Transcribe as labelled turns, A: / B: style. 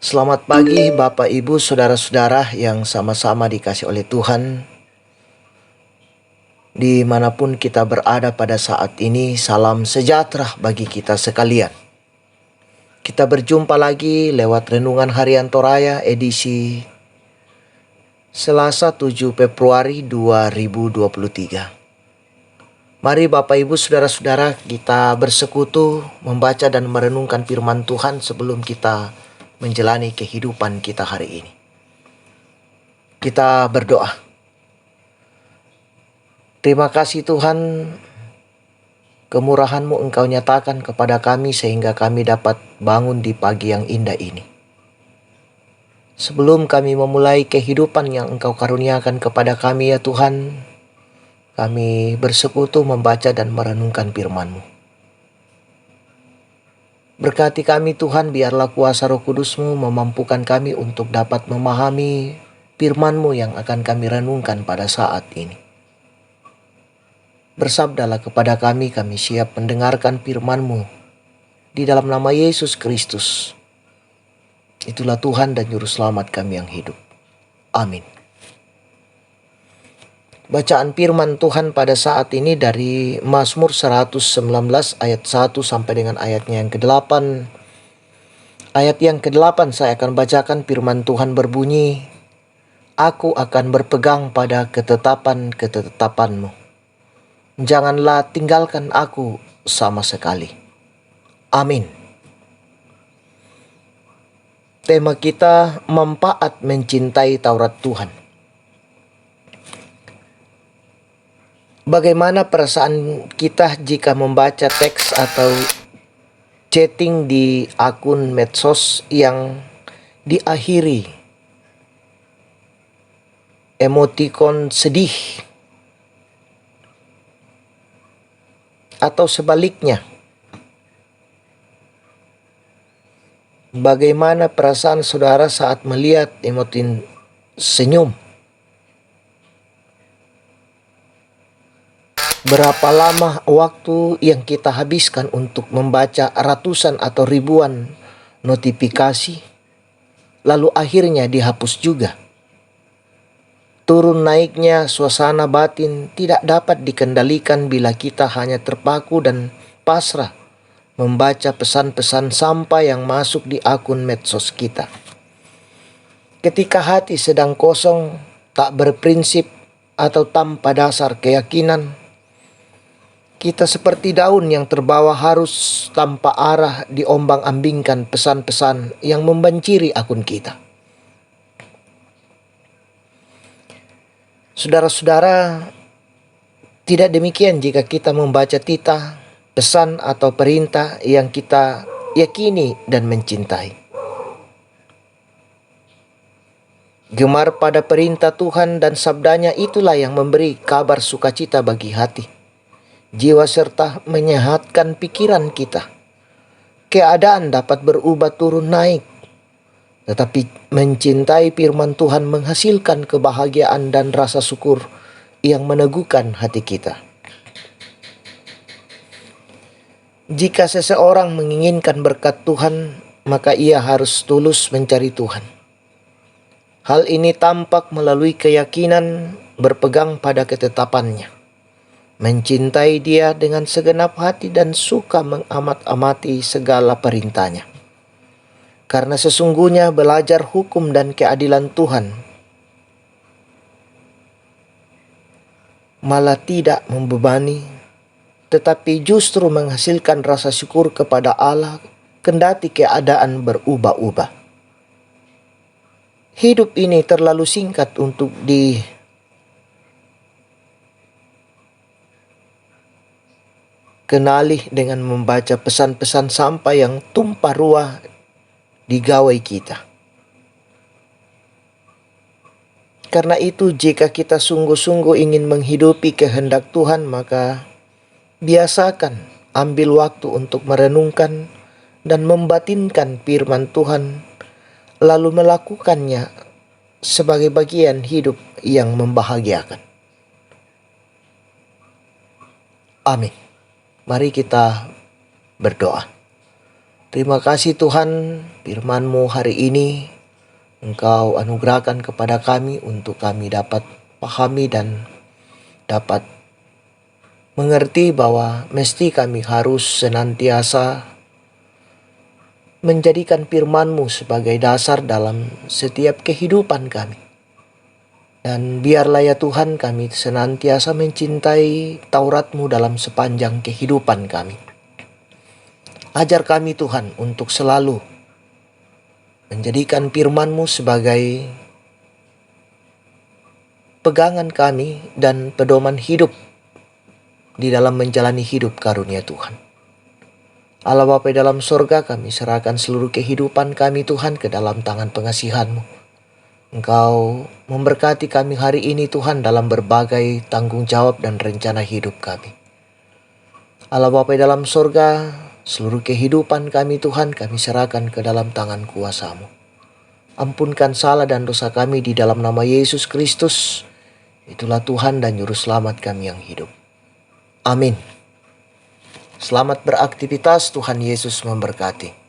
A: Selamat pagi Bapak Ibu Saudara-saudara yang sama-sama dikasih oleh Tuhan. Dimanapun kita berada pada saat ini, salam sejahtera bagi kita sekalian. Kita berjumpa lagi lewat Renungan Harian Toraya edisi Selasa 7 Februari 2023. Mari Bapak Ibu Saudara-saudara kita bersekutu membaca dan merenungkan firman Tuhan sebelum kita menjalani kehidupan kita hari ini. Kita berdoa. Terima kasih Tuhan, kemurahan-Mu Engkau nyatakan kepada kami sehingga kami dapat bangun di pagi yang indah ini. Sebelum kami memulai kehidupan yang Engkau karuniakan kepada kami ya Tuhan, kami bersekutu membaca dan merenungkan firman-Mu. Berkati kami Tuhan, biarlah kuasa Roh Kudus-Mu memampukan kami untuk dapat memahami firman-Mu yang akan kami renungkan pada saat ini. Bersabdalah kepada kami siap mendengarkan firman-Mu. Di dalam nama Yesus Kristus. Itulah Tuhan dan Juru Selamat kami yang hidup. Amin. Bacaan firman Tuhan pada saat ini dari Mazmur 119 ayat 1 sampai dengan ayatnya yang ke-8. Ayat yang ke-8 saya akan bacakan. Firman Tuhan berbunyi, "Aku akan berpegang pada ketetapan-ketetapan-Mu. Janganlah tinggalkan aku sama sekali." Amin. Tema kita, manfaat mencintai Taurat Tuhan. Bagaimana perasaan kita jika membaca teks atau chatting di akun medsos yang diakhiri emotikon sedih atau sebaliknya? Bagaimana perasaan saudara saat melihat emotin senyum? Berapa lama waktu yang kita habiskan untuk membaca ratusan atau ribuan notifikasi, lalu akhirnya dihapus juga? Turun naiknya suasana batin tidak dapat dikendalikan bila kita hanya terpaku dan pasrah membaca pesan-pesan sampah yang masuk di akun medsos kita. Ketika hati sedang kosong, tak berprinsip, atau tanpa dasar keyakinan, kita seperti daun yang terbawa arus tanpa arah diombang-ambingkan pesan-pesan yang membanjiri akun kita. Saudara-saudara, tidak demikian jika kita membaca titah, pesan atau perintah yang kita yakini dan mencintai. Gemar pada perintah Tuhan dan sabdanya itulah yang memberi kabar sukacita bagi hati, jiwa serta menyehatkan pikiran kita. Keadaan dapat berubah turun naik, tetapi mencintai firman Tuhan menghasilkan kebahagiaan dan rasa syukur yang meneguhkan hati kita. Jika seseorang menginginkan berkat Tuhan, maka ia harus tulus mencari Tuhan. Hal ini tampak melalui keyakinan berpegang pada ketetapan-Nya, mencintai Dia dengan segenap hati dan suka mengamat-amati segala perintah-Nya. Karena sesungguhnya belajar hukum dan keadilan Tuhan malah tidak membebani, tetapi justru menghasilkan rasa syukur kepada Allah kendati keadaan berubah-ubah. Hidup ini terlalu singkat untuk dikenali dengan membaca pesan-pesan sampah yang tumpah ruah di gawai kita. Karena itu, jika kita sungguh-sungguh ingin menghidupi kehendak Tuhan, maka biasakan ambil waktu untuk merenungkan dan membatinkan firman Tuhan, lalu melakukannya sebagai bagian hidup yang membahagiakan. Amin. Mari kita berdoa. Terima kasih Tuhan, firman-Mu hari ini Engkau anugerahkan kepada kami untuk kami dapat pahami dan dapat mengerti bahwa mesti kami harus senantiasa menjadikan firman-Mu sebagai dasar dalam setiap kehidupan kami. Dan biarlah ya Tuhan kami senantiasa mencintai Taurat-Mu dalam sepanjang kehidupan kami. Ajar kami Tuhan untuk selalu menjadikan firman-Mu sebagai pegangan kami dan pedoman hidup di dalam menjalani hidup karunia Tuhan. Allah Bapa dalam sorga, kami serahkan seluruh kehidupan kami Tuhan ke dalam tangan pengasihan-Mu. Engkau memberkati kami hari ini Tuhan dalam berbagai tanggung jawab dan rencana hidup kami. Allah Bapa dalam sorga, seluruh kehidupan kami Tuhan kami serahkan ke dalam tangan kuasa-Mu. Ampunkan salah dan dosa kami di dalam nama Yesus Kristus. Itulah Tuhan dan Juru Selamat kami yang hidup. Amin. Selamat beraktivitas, Tuhan Yesus memberkati.